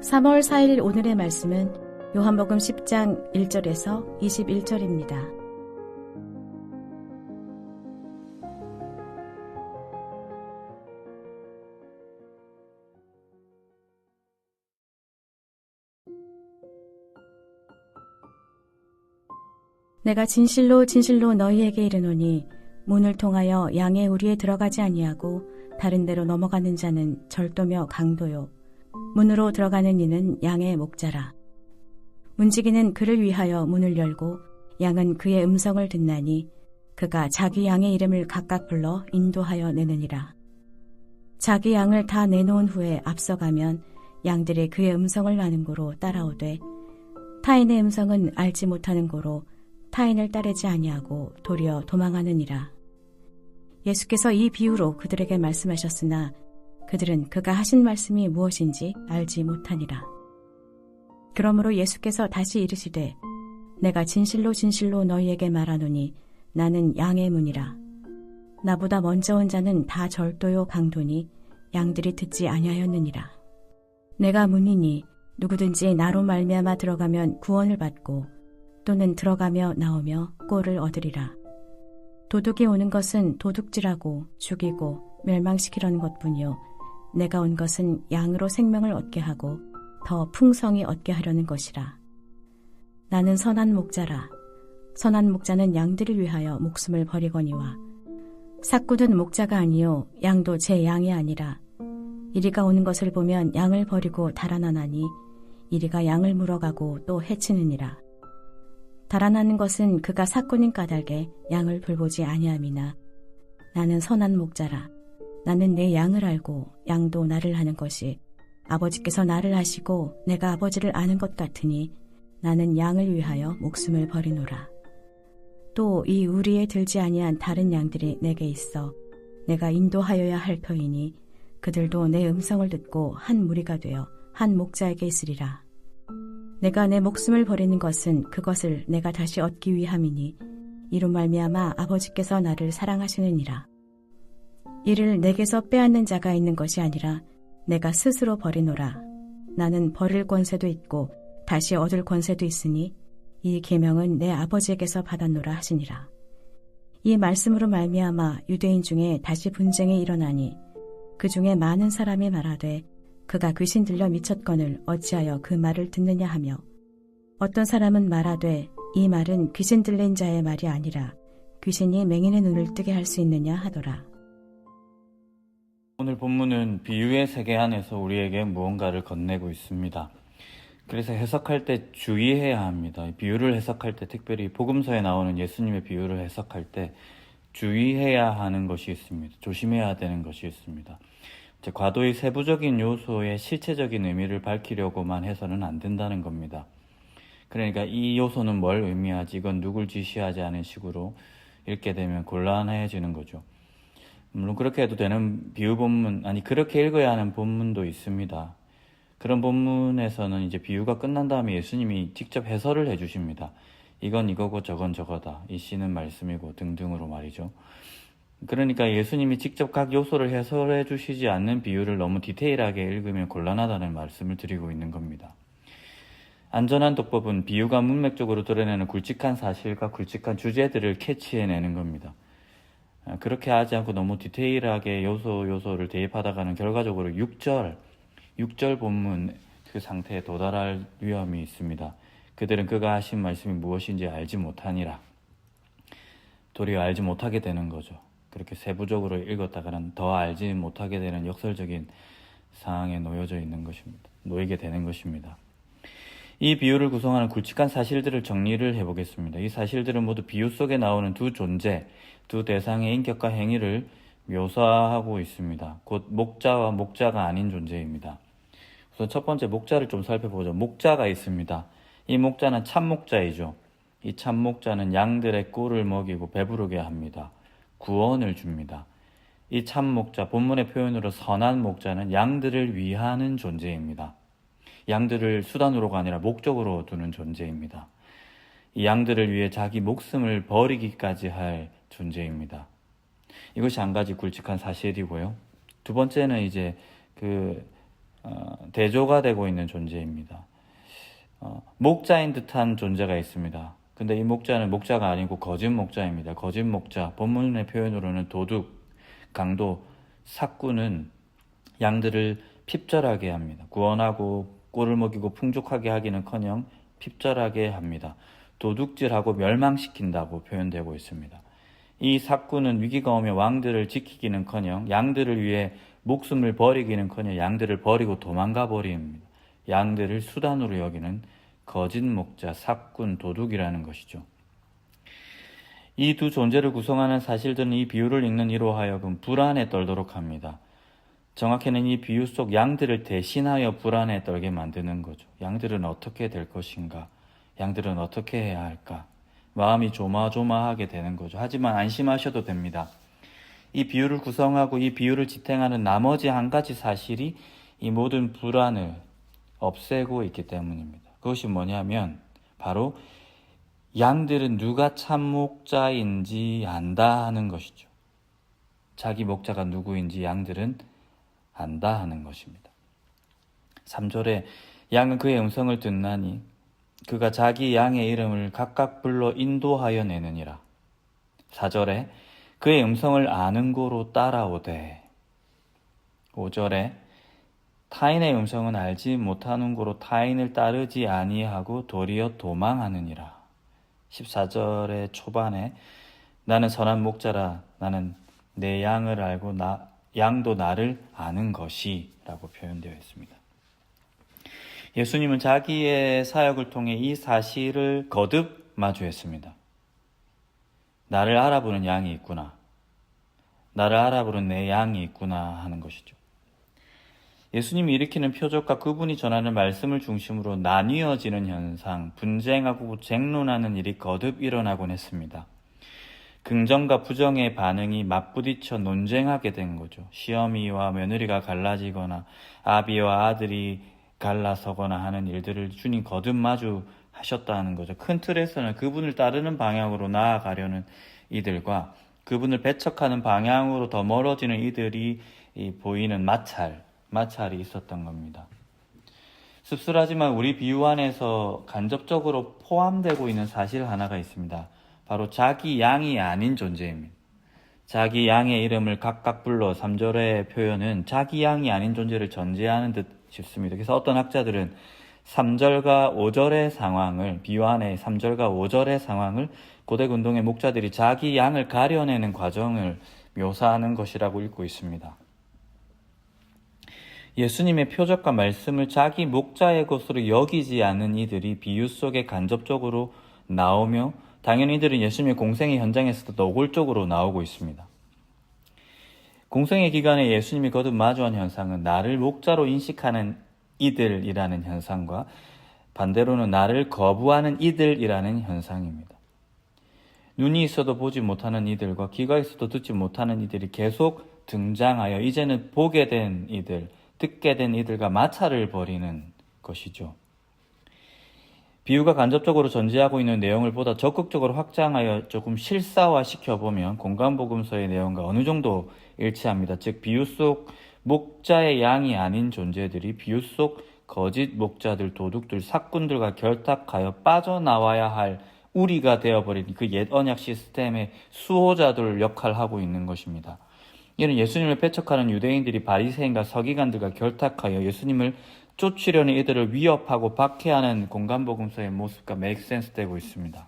3월 4일 오늘의 말씀은 요한복음 10장 1절에서 21절입니다. 내가 진실로 진실로 너희에게 이르노니 문을 통하여 양의 우리에 들어가지 아니하고 다른 데로 넘어가는 자는 절도며 강도요 문으로 들어가는 이는 양의 목자라. 문지기는 그를 위하여 문을 열고 양은 그의 음성을 듣나니 그가 자기 양의 이름을 각각 불러 인도하여 내느니라. 자기 양을 다 내놓은 후에 앞서가면 양들이 그의 음성을 아는 고로 따라오되 타인의 음성은 알지 못하는 고로 타인을 따르지 아니하고 도리어 도망하느니라. 예수께서 이 비유로 그들에게 말씀하셨으나 그들은 그가 하신 말씀이 무엇인지 알지 못하니라. 그러므로 예수께서 다시 이르시되 내가 진실로 진실로 너희에게 말하노니 나는 양의 문이라. 나보다 먼저 온 자는 다 절도요 강도니 양들이 듣지 아니하였느니라. 내가 문이니 누구든지 나로 말미암아 들어가면 구원을 받고 또는 들어가며 나오며 꼴을 얻으리라. 도둑이 오는 것은 도둑질하고 죽이고 멸망시키려는 것뿐이요 내가 온 것은 양으로 생명을 얻게 하고 더 풍성히 얻게 하려는 것이라. 나는 선한 목자라. 선한 목자는 양들을 위하여 목숨을 버리거니와 삭구는 목자가 아니요 양도 제 양이 아니라. 이리가 오는 것을 보면 양을 버리고 달아나나니 이리가 양을 물어가고 또 해치느니라. 달아나는 것은 그가 삭구는 까닭에 양을 돌보지 아니함이나 나는 선한 목자라. 나는 내 양을 알고 양도 나를 아는 것이 아버지께서 나를 아시고 내가 아버지를 아는 것 같으니 나는 양을 위하여 목숨을 버리노라. 또 이 우리에 들지 아니한 다른 양들이 내게 있어 내가 인도하여야 할 터이니 그들도 내 음성을 듣고 한 무리가 되어 한 목자에게 있으리라. 내가 내 목숨을 버리는 것은 그것을 내가 다시 얻기 위함이니 이로 말미암아 아버지께서 나를 사랑하시느니라. 이를 내게서 빼앗는 자가 있는 것이 아니라 내가 스스로 버리노라. 나는 버릴 권세도 있고 다시 얻을 권세도 있으니 이 계명은 내 아버지에게서 받았노라 하시니라. 이 말씀으로 말미암아 유대인 중에 다시 분쟁이 일어나니 그 중에 많은 사람이 말하되 그가 귀신 들려 미쳤거늘 어찌하여 그 말을 듣느냐 하며 어떤 사람은 말하되 이 말은 귀신 들린 자의 말이 아니라 귀신이 맹인의 눈을 뜨게 할 수 있느냐 하더라. 오늘 본문은 비유의 세계 안에서 우리에게 무언가를 건네고 있습니다. 그래서 해석할 때 주의해야 합니다. 비유를 해석할 때, 특별히 복음서에 나오는 예수님의 비유를 해석할 때 주의해야 하는 것이 있습니다. 조심해야 되는 것이 있습니다. 과도의 세부적인 요소의 실체적인 의미를 밝히려고만 해서는 안 된다는 겁니다. 그러니까 이 요소는 뭘 의미하지, 이건 누굴 지시하지 않은 식으로 읽게 되면 곤란해지는 거죠. 물론 그렇게 해도 되는 비유 본문, 그렇게 읽어야 하는 본문도 있습니다. 그런 본문에서는 이제 비유가 끝난 다음에 예수님이 직접 해설을 해주십니다. 이건 이거고 저건 저거다. 이 씨는 말씀이고 등등으로 말이죠. 그러니까 예수님이 직접 각 요소를 해설해 주시지 않는 비유를 너무 디테일하게 읽으면 곤란하다는 말씀을 드리고 있는 겁니다. 안전한 독법은 비유가 문맥적으로 드러내는 굵직한 사실과 굵직한 주제들을 캐치해내는 겁니다. 그렇게 하지 않고 너무 디테일하게 요소를 대입하다가는 결과적으로 6절 본문 그 상태에 도달할 위험이 있습니다. 그들은 그가 하신 말씀이 무엇인지 알지 못하니라. 도리어 알지 못하게 되는 거죠. 그렇게 세부적으로 읽었다가는 더 알지 못하게 되는 역설적인 상황에 놓이게 되는 것입니다. 이 비유를 구성하는 굵직한 사실들을 정리를 해보겠습니다. 이 사실들은 모두 비유 속에 나오는 두 존재, 두 대상의 인격과 행위를 묘사하고 있습니다. 곧 목자와 목자가 아닌 존재입니다. 우선 첫 번째 목자를 좀 살펴보죠. 목자가 있습니다. 이 목자는 참목자이죠. 이 참목자는 양들의 꿀을 먹이고 배부르게 합니다. 구원을 줍니다. 이 참목자, 본문의 표현으로 선한 목자는 양들을 위하는 존재입니다. 양들을 수단으로가 아니라 목적으로 두는 존재입니다. 이 양들을 위해 자기 목숨을 버리기까지 할 존재입니다. 이것이 한 가지 굵직한 사실이고요. 두 번째는 이제 대조가 되고 있는 존재입니다. 목자인 듯한 존재가 있습니다. 근데 이 목자는 목자가 아니고 거짓 목자입니다. 거짓 목자, 본문의 표현으로는 도둑, 강도, 삭구는 양들을 핍절하게 합니다. 구원하고 꼴을 먹이고 풍족하게 하기는커녕 핍절하게 합니다. 도둑질하고 멸망시킨다고 표현되고 있습니다. 이 삭구는 위기가 오면 왕들을 지키기는커녕 양들을 위해 목숨을 버리기는커녕 양들을 버리고 도망가 버립니다. 양들을 수단으로 여기는 거짓 목자, 삭군, 도둑이라는 것이죠. 이 두 존재를 구성하는 사실들은 이 비유를 읽는 이로 하여금 불안에 떨도록 합니다. 정확히는 이 비유 속 양들을 대신하여 불안에 떨게 만드는 거죠. 양들은 어떻게 될 것인가? 양들은 어떻게 해야 할까? 마음이 조마조마하게 되는 거죠. 하지만 안심하셔도 됩니다. 이 비유를 구성하고 이 비유를 지탱하는 나머지 한 가지 사실이 이 모든 불안을 없애고 있기 때문입니다. 그것이 뭐냐면 바로 양들은 누가 참 목자인지 안다 하는 것이죠. 자기 목자가 누구인지 양들은 안다 하는 것입니다. 3절에 양은 그의 음성을 듣나니 그가 자기 양의 이름을 각각 불러 인도하여 내느니라. 4절에 그의 음성을 아는 고로 따라오되. 5절에 타인의 음성은 알지 못하는 고로 타인을 따르지 아니하고 도리어 도망하느니라. 14절의 초반에 나는 선한 목자라 나는 내 양을 알고 양도 나를 아는 것이 라고 표현되어 있습니다. 예수님은 자기의 사역을 통해 이 사실을 거듭 마주했습니다. 나를 알아보는 양이 있구나. 나를 알아보는 내 양이 있구나 하는 것이죠. 예수님이 일으키는 표적과 그분이 전하는 말씀을 중심으로 나뉘어지는 현상, 분쟁하고 쟁론하는 일이 거듭 일어나곤 했습니다. 긍정과 부정의 반응이 맞부딪혀 논쟁하게 된 거죠. 시어미와 며느리가 갈라지거나 아비와 아들이 갈라서거나 하는 일들을 주님 거듭 마주하셨다는 거죠. 큰 틀에서는 그분을 따르는 방향으로 나아가려는 이들과 그분을 배척하는 방향으로 더 멀어지는 이들이 보이는 마찰이 있었던 겁니다. 씁쓸하지만 우리 비유 안에서 간접적으로 포함되고 있는 사실 하나가 있습니다. 바로 자기 양이 아닌 존재입니다. 자기 양의 이름을 각각 불러 3절의 표현은 자기 양이 아닌 존재를 전제하는 듯 싶습니다. 그래서 어떤 학자들은 3절과 5절의 상황을, 비유 안에 3절과 5절의 상황을 고대 근동의 목자들이 자기 양을 가려내는 과정을 묘사하는 것이라고 읽고 있습니다. 예수님의 표적과 말씀을 자기 목자의 것으로 여기지 않는 이들이 비유 속에 간접적으로 나오며 당연히 이들은 예수님의 공생의 현장에서도 노골적으로 나오고 있습니다. 공생의 기간에 예수님이 거듭 마주한 현상은 나를 목자로 인식하는 이들이라는 현상과 반대로는 나를 거부하는 이들이라는 현상입니다. 눈이 있어도 보지 못하는 이들과 귀가 있어도 듣지 못하는 이들이 계속 등장하여 이제는 보게 된 이들, 듣게 된 이들과 마찰을 벌이는 것이죠. 비유가 간접적으로 전제하고 있는 내용을 보다 적극적으로 확장하여 조금 실사화시켜보면 공간복음서의 내용과 어느 정도 일치합니다. 즉 비유 속 목자의 양이 아닌 존재들이 비유 속 거짓 목자들, 도둑들, 삭군들과 결탁하여 빠져나와야 할 우리가 되어버린 그 옛 언약 시스템의 수호자들 역할을 하고 있는 것입니다. 이는 예수님을 배척하는 유대인들이 바리새인과 서기관들과 결탁하여 예수님을 쫓으려는 이들을 위협하고 박해하는 공간복음서의 모습과 맥센스 되고 있습니다.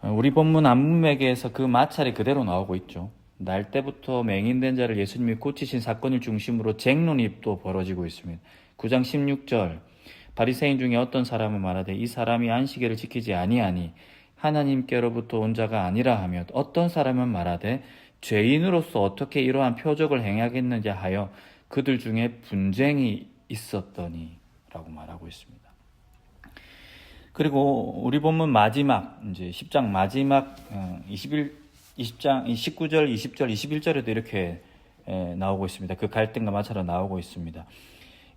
우리 본문 안문맥에서 그 마찰이 그대로 나오고 있죠. 날 때부터 맹인된 자를 예수님이 고치신 사건을 중심으로 쟁론이 또 벌어지고 있습니다. 9장 16절 바리새인 중에 어떤 사람은 말하되 이 사람이 안식일을 지키지 아니하니 하나님께로부터 온 자가 아니라 하며 어떤 사람은 말하되 죄인으로서 어떻게 이러한 표적을 행하겠느냐 하여 그들 중에 분쟁이 있었더니 라고 말하고 있습니다. 그리고 우리 본문 마지막 이제 10장 마지막 19절, 20절, 21절에도 이렇게 나오고 있습니다. 그 갈등과 마찰로 나오고 있습니다.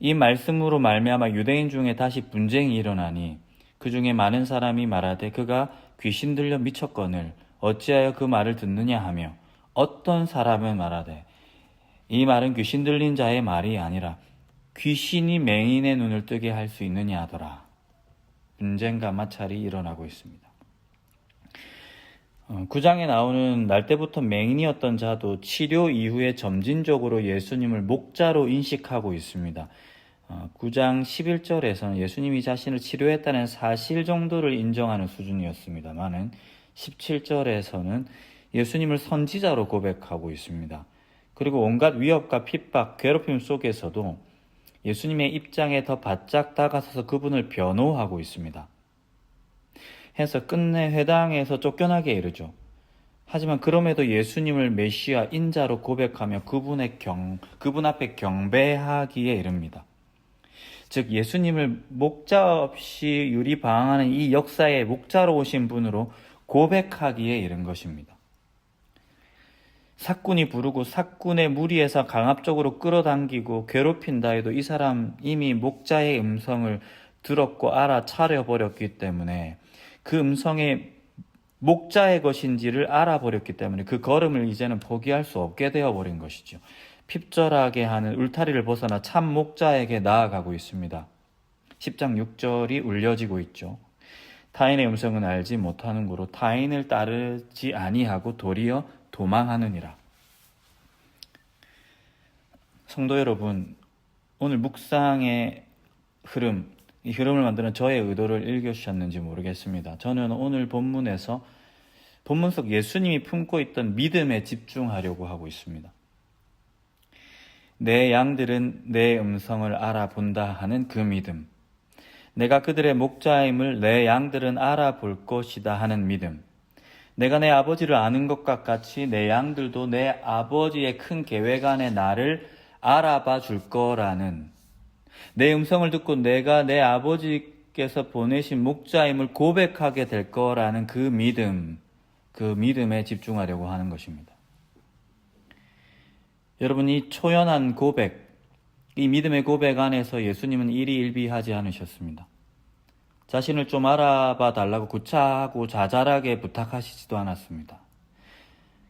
이 말씀으로 말미암아 유대인 중에 다시 분쟁이 일어나니 그 중에 많은 사람이 말하되 그가 귀신 들려 미쳤거늘 어찌하여 그 말을 듣느냐 하며 어떤 사람은 말하되 이 말은 귀신 들린 자의 말이 아니라 귀신이 맹인의 눈을 뜨게 할 수 있느냐 하더라. 분쟁과 마찰이 일어나고 있습니다. 9장에 나오는 날 때부터 맹인이었던 자도 치료 이후에 점진적으로 예수님을 목자로 인식하고 있습니다. 9장 11절에서는 예수님이 자신을 치료했다는 사실 정도를 인정하는 수준이었습니다만은 17절에서는 예수님을 선지자로 고백하고 있습니다. 그리고 온갖 위협과 핍박, 괴롭힘 속에서도 예수님의 입장에 더 바짝 다가서서 그분을 변호하고 있습니다. 해서 끝내 회당에서 쫓겨나게 이르죠. 하지만 그럼에도 예수님을 메시아 인자로 고백하며 그분 앞에 경배하기에 이릅니다. 즉 예수님을 목자 없이 유리방황하는 이 역사의 목자로 오신 분으로 고백하기에 이른 것입니다. 사꾼이 부르고 사꾼의 무리에서 강압적으로 끌어당기고 괴롭힌다 해도 이 사람 이미 목자의 음성을 들었고 알아차려 버렸기 때문에 그 음성이 목자의 것인지를 알아버렸기 때문에 그 걸음을 이제는 포기할 수 없게 되어버린 것이죠. 핍절하게 하는 울타리를 벗어나 참 목자에게 나아가고 있습니다. 10장 6절이 울려지고 있죠. 타인의 음성은 알지 못하는 고로 타인을 따르지 아니하고 도리어 도망하느니라. 성도 여러분, 오늘 묵상의 흐름, 이 흐름을 만드는 저의 의도를 읽으셨는지 모르겠습니다. 저는 오늘 본문에서 본문 속 예수님이 품고 있던 믿음에 집중하려고 하고 있습니다. 내 양들은 내 음성을 알아본다 하는 그 믿음, 내가 그들의 목자임을 내 양들은 알아볼 것이다 하는 믿음, 내가 내 아버지를 아는 것과 같이 내 양들도 내 아버지의 큰 계획 안에 나를 알아봐 줄 거라는, 내 음성을 듣고 내가 내 아버지께서 보내신 목자임을 고백하게 될 거라는 그 믿음, 그 믿음에 집중하려고 하는 것입니다. 여러분, 이 초연한 고백, 이 믿음의 고백 안에서 예수님은 일희일비하지 않으셨습니다. 자신을 좀 알아봐 달라고 구차하고 자잘하게 부탁하시지도 않았습니다.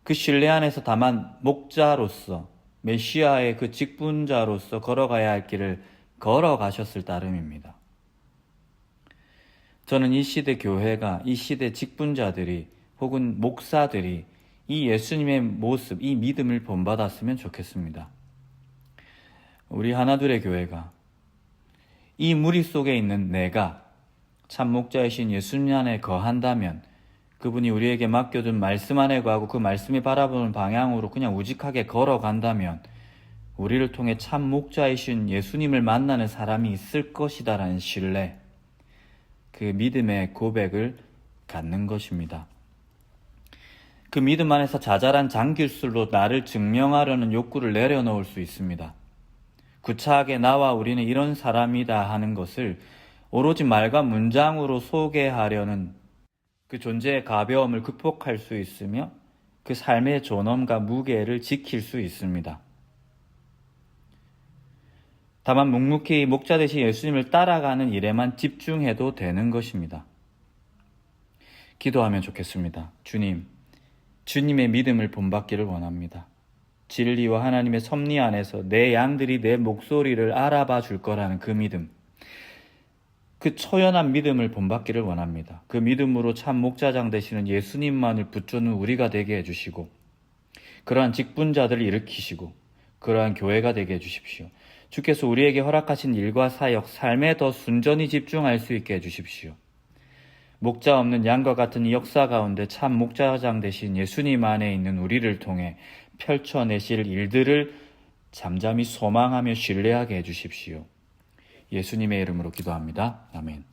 그 신뢰 안에서 다만 목자로서, 메시아의 그 직분자로서 걸어가야 할 길을 걸어가셨을 따름입니다. 저는 이 시대 교회가, 이 시대 직분자들이 혹은 목사들이 이 예수님의 모습, 이 믿음을 본받았으면 좋겠습니다. 우리 하나둘의 교회가 이 무리 속에 있는 내가 참 목자이신 예수님 안에 거한다면, 그분이 우리에게 맡겨둔 말씀 안에 거하고 그 말씀이 바라보는 방향으로 그냥 우직하게 걸어간다면 우리를 통해 참 목자이신 예수님을 만나는 사람이 있을 것이다라는 신뢰, 그 믿음의 고백을 갖는 것입니다. 그 믿음 안에서 자잘한 장길술로 나를 증명하려는 욕구를 내려놓을 수 있습니다. 구차하게 나와 우리는 이런 사람이다 하는 것을 오로지 말과 문장으로 소개하려는 그 존재의 가벼움을 극복할 수 있으며 그 삶의 존엄과 무게를 지킬 수 있습니다. 다만 묵묵히 목자 되신 예수님을 따라가는 일에만 집중해도 되는 것입니다. 기도하면 좋겠습니다. 주님의 믿음을 본받기를 원합니다. 진리와 하나님의 섭리 안에서 내 양들이 내 목소리를 알아봐 줄 거라는 그 믿음, 그 초연한 믿음을 본받기를 원합니다. 그 믿음으로 참 목자장 되시는 예수님만을 붙잡는 우리가 되게 해주시고, 그러한 직분자들을 일으키시고 그러한 교회가 되게 해주십시오. 주께서 우리에게 허락하신 일과 사역, 삶에 더 순전히 집중할 수 있게 해주십시오. 목자 없는 양과 같은 이 역사 가운데 참 목자장 되신 예수님 안에 있는 우리를 통해 펼쳐내실 일들을 잠잠히 소망하며 신뢰하게 해주십시오. 예수님의 이름으로 기도합니다. 아멘.